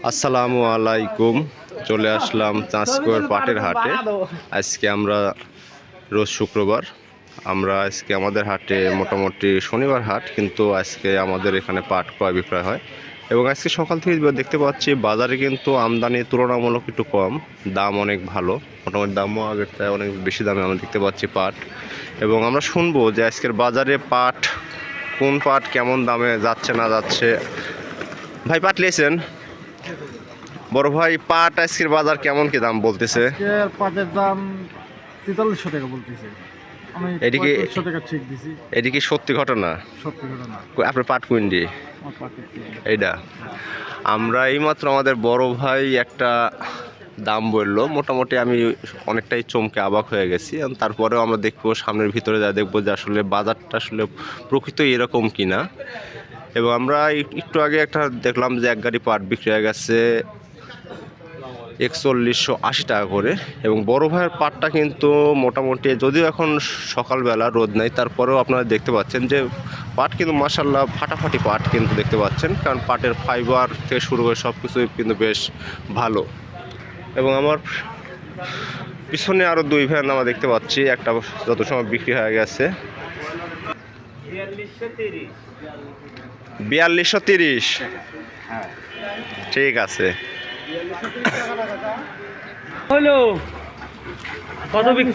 আসসালামু আলাইকুম। চলে আসলাম চাঁচকর পাটের হাটে। আজকে আমরা রোজ শুক্রবার, আমরা আজকে আমাদের হাটে মোটামুটি শনিবার হাট, কিন্তু আজকে আমাদের এখানে পাট ক্রয় বিক্রয় হয়। এবং আজকে সকাল থেকে দেখতে পাচ্ছি বাজারে কিন্তু আমদানি তুলনামূলক একটু কম, দাম অনেক ভালো, মোটামুটি দামও আগের থেকে অনেক বেশি দামে আমরা দেখতে পাচ্ছি পাট। এবং আমরা শুনবো যে আজকের বাজারে পাট, কোন পাট কেমন দামে যাচ্ছে না যাচ্ছে। ভাই পাট লিয়েছেন? বড় ভাই, পাট আজকের বাজার কেমন কি দাম বলতেছে? পাটের দাম 4300 টাকা বলতেছে। আমি এদিকে 3500 টাকা ঠিক দিছি। এদিকে সত্যি ঘটনা? সত্যি ঘটনা। আপনার পাট কুইন্ডি আমার পাটের এইটা আমরা এইমাত্র আমাদের বড় ভাই একটা দাম বললো, মোটামুটি আমি অনেকটাই চমকে অবাক হয়ে গেছি। তারপরেও আমরা দেখবো, সামনের ভিতরে যা দেখবো যে আসলে বাজারটা আসলে প্রকৃত এরকম কিনা। এবং আমরা একটু আগে একটা দেখলাম যে এক গাড়ি পাট বিক্রি হয়ে গেছে 4180 টাকা করে। এবং বড় ভাইয়ের পাটটা কিন্তু মোটামুটি, যদিও এখন সকালবেলা রোদ নাই, তারপরেও আপনারা দেখতে পাচ্ছেন যে পাট কিন্তু মাশাআল্লাহ ফাটাফাটি পাট কিন্তু দেখতে পাচ্ছেন, কারণ পাটের ফাইবার থেকে শুরু করে সব কিছুই কিন্তু বেশ ভালো। এবং আমার পিছনে আরও দুই ভ্যান আমরা দেখতে পাচ্ছি, একটা যত সময় বিক্রি হয়ে গেছে 4230। ঠিক আছে। হলো কত বিক্রি?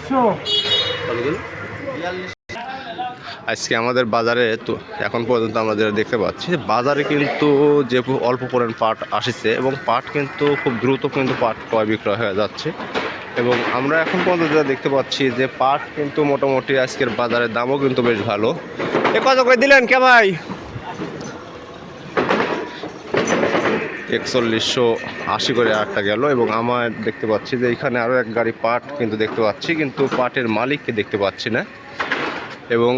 আজকে আমাদের বাজারে তো এখন পর্যন্ত আমরা যেটা দেখতে পাচ্ছি, বাজারে কিন্তু যে অল্প পরিমাণ পাট আসছে, এবং পাট কিন্তু খুব দ্রুত কিন্তু পাট ক্রয় বিক্রয় হয়ে যাচ্ছে। এবং আমরা এখন পর্যন্ত যেটা দেখতে পাচ্ছি যে পাট কিন্তু মোটামুটি আজকের বাজারের দামও কিন্তু বেশ ভালো। এ কত করে দিলেন কে ভাই? 4180 করে আটটা গেল। এবং আমার দেখতে পাচ্ছি যে এখানে আরও এক গাড়ি পাট কিন্তু দেখতে পাচ্ছি, কিন্তু পাটের মালিককে দেখতে পাচ্ছি না। এবং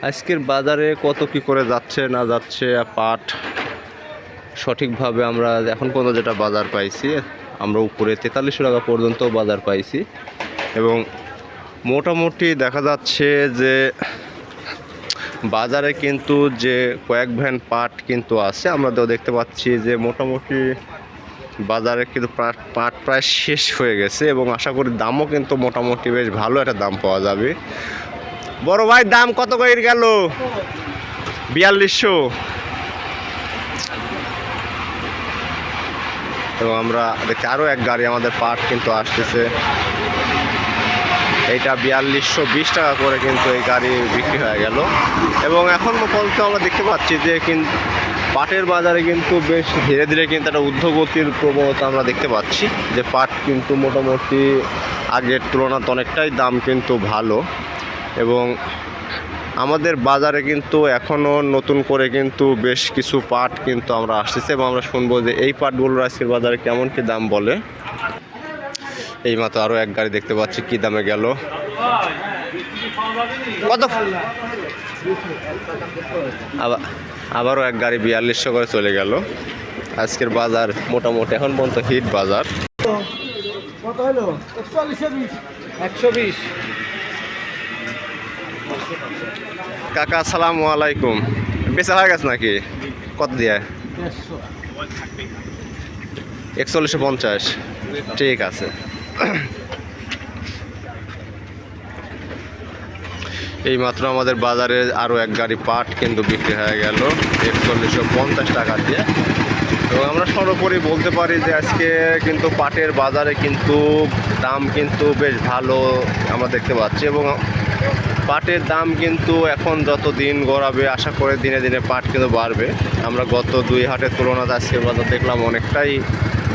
আজকের বাজারে কত কি করে যাচ্ছে না যাচ্ছে পাট সঠিকভাবে আমরা এখন পর্যন্ত যেটা বাজার পাইছি, আমরা উপরে 4300 টাকা পর্যন্ত বাজার পাইছি। এবং মোটামুটি দেখা যাচ্ছে যে বাজারে কিন্তু যে কয়েক ভ্যান পাট কিন্তু আছে, আমরা তো দেখতে পাচ্ছি যে মোটামুটি বাজারে কিন্তু পাট প্রায় শেষ হয়ে গেছে। এবং আশা করি দামও কিন্তু মোটামুটি বেশ ভালো একটা দাম পাওয়া যাবে। বড় ভাই, দাম কত করে গেল? 4200। এবং আমরা দেখছি আরও এক গাড়ি আমাদের পাট কিন্তু আসতেছে, এইটা 4220 টাকা করে কিন্তু এই গাড়ি বিক্রি হয়ে গেল। এবং এখন পর্যন্ত আমরা দেখতে পাচ্ছি যে পাটের বাজারে কিন্তু বেশ ধীরে ধীরে কিন্তু একটা ঊর্ধ্বগতির প্রবণতা আমরা দেখতে পাচ্ছি, যে পাট কিন্তু মোটামুটি আগের তুলনায় অনেকটাই দাম কিন্তু ভালো। এবং আমাদের বাজারে কিন্তু এখনও নতুন করে কিন্তু বেশ কিছু পাট কিন্তু আমরা আসতেছে, এবং আমরা শুনবো যে এই পাটগুলোর আজকের বাজারে কেমন কি দাম বলে। এইমাত্র আরও এক গাড়ি দেখতে পাচ্ছি, কি দামে গেল কত? আবারও এক গাড়ি 4200 করে চলে গেল। আজকের বাজার মোটামুটি এখন পর্যন্ত হিট বাজার। কত হলো? 120। কাকা আসসালামু আলাইকুম। বেচা হয়ে গেছে নাকি? কত দিয়ে? 4150। ঠিক আছে। এইমাত্র আমাদের বাজারে আরও এক গাড়ি পাট কিন্তু বিক্রি হয়ে গেল 4150 টাকা দিয়ে। এবং আমরা সর্বোপরি বলতে পারি যে আজকে কিন্তু পাটের বাজারে কিন্তু দাম কিন্তু বেশ ভালো আমরা দেখতে পাচ্ছি। এবং পাটের দাম কিন্তু এখন যত দিন গড়াবে, আশা করে দিনে দিনে পাট কিন্তু বাড়বে। আমরা গত দুই হাটের তুলনায় আজকের বাজার দেখলাম অনেকটাই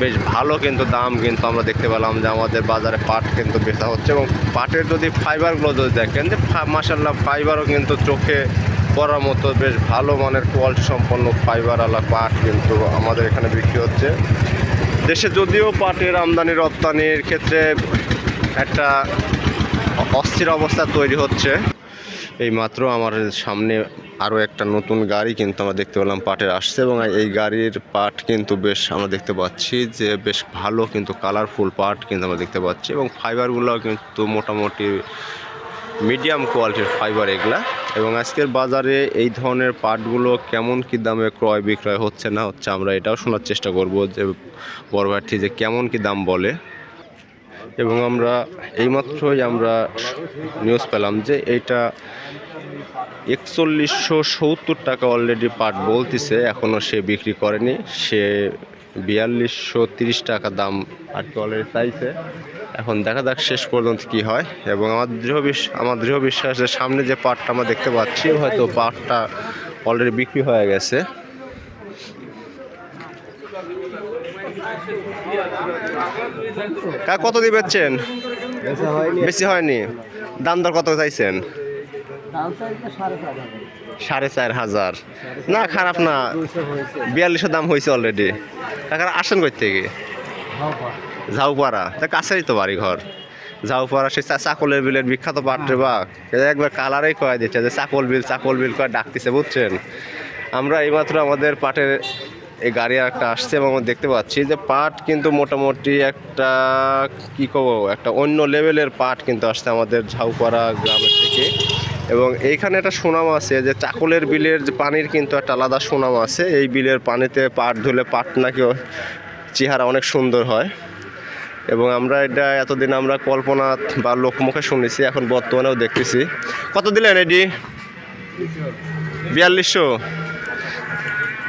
বেশ ভালো কিন্তু দাম কিন্তু আমরা দেখতে পেলাম যে আমাদের বাজারে পাট কিন্তু বেচা হচ্ছে। এবং পাটের যদি ফাইবারগুলো যদি দেখেন, যে মাশাআল্লাহ ফাইবারও কিন্তু চোখে পড়ার মতো বেশ ভালো মানের কোয়ালিটি সম্পন্ন ফাইবারওয়ালা পাট কিন্তু আমাদের এখানে বিক্রি হচ্ছে। দেশে যদিও পাটের আমদানি রপ্তানির ক্ষেত্রে একটা অস্থির অবস্থা তৈরি হচ্ছে, এই মাত্র আমার সামনে আরও একটা নতুন গাড়ি কিন্তু আমরা দেখতে পেলাম পাটের আসছে। এবং এই গাড়ির পাট কিন্তু বেশ আমরা দেখতে পাচ্ছি যে বেশ ভালো কিন্তু কালারফুল পাট কিন্তু আমরা দেখতে পাচ্ছি। এবং ফাইবারগুলো কিন্তু মোটামুটি মিডিয়াম কোয়ালিটির ফাইবার এগুলা। এবং আজকের বাজারে এই ধরনের পাটগুলো কেমন কী দামে ক্রয় বিক্রয় হচ্ছে না হচ্ছে আমরা এটাও শোনার চেষ্টা করব যে বড় ভাইটি যে কেমন কী দাম বলে। এবং আমরা এইমাত্রই আমরা নিউজ পেলাম যে এইটা 4170 টাকা অলরেডি পাট বলতেছে, এখনও সে বিক্রি করেনি, সে 4230 টাকা দাম আর কি অলরেডি চাইছে। এখন দেখা যাক শেষ পর্যন্ত কি হয়। এবং আমার দৃঢ় বিশ্বাস যে সামনে যে পাটটা আমরা দেখতে পাচ্ছি হয়তো পাটটা অলরেডি বিক্রি হয়ে গেছে। কত দিবেন? বেশি হয়নি। দাম দর কত চাইছেন? 4500। না খারাপ না, 4200 দাম হয়েছে অলরেডি। টাকার আসেন কই থেকে? ঝাউপাড়া, তা কাছেই তো বাড়ি ঘর। ঝাউপাড়া সে চাকলের বিলের বিখ্যাত পাটরে বা একবার কালারেই কয়ে দিচ্ছে যে চাকল বিল কয়ে ডাকতেছে, বুঝছেন। আমরা এইমাত্র আমাদের পাটের এই গাড়ি একটা আসছে এবং দেখতে পাচ্ছি যে পাট কিন্তু মোটামুটি একটা কী করবো একটা অন্য লেভেলের পাট কিন্তু আসছে আমাদের ঝাউপাড়া গ্রামের থেকে। এবং এইখানে একটা সুনাম আছে যে চাকলের বিলের যে পানির কিন্তু একটা আলাদা সুনাম আছে। এই বিলের পানিতে পাট ধুলে পাট নাকি চেহারা অনেক সুন্দর হয়। এবং আমরা এটা এতদিন আমরা কল্পনা বা লোকমুখে শুনেছি, এখন বর্তমানেও দেখতেছি। কত দিলেন এডি? 4200।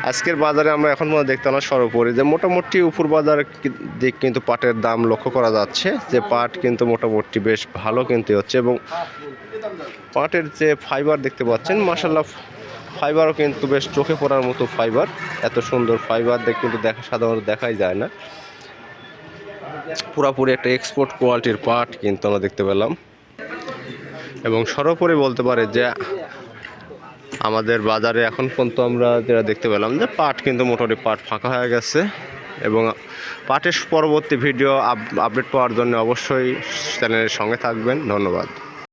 আজকের বাজারে আমরা এখন মনে দেখতে না সর্বোপরি যে মোটামুটি উপর বাজার দিক কিন্তু পাটের দাম লক্ষ্য করা যাচ্ছে যে পাট কিন্তু মোটামুটি বেশ ভালো কিনতে হচ্ছে। এবং পাটের যে ফাইবার দেখতে পাচ্ছেন মাশাআল্লাহ, ফাইবারও কিন্তু বেশ চোখে পড়ার মতো ফাইবার। এত সুন্দর ফাইবার কিন্তু সাধারণত দেখাই যায় না। পুরাপুরি একটা এক্সপোর্ট কোয়ালিটির পাট কিন্তু আমরা দেখতে পেলাম। এবং সর্বোপরি বলতে পারে যে আমাদের বাজারে এখন পর্যন্ত আমরা যেটা দেখতে পেলাম যে পাট কিন্তু মোটামুটি পাট ফাঁকা হয়ে গেছে। এবং পাটের পরবর্তী ভিডিও আপডেট পাওয়ার জন্য অবশ্যই চ্যানেলের সঙ্গে থাকবেন। ধন্যবাদ।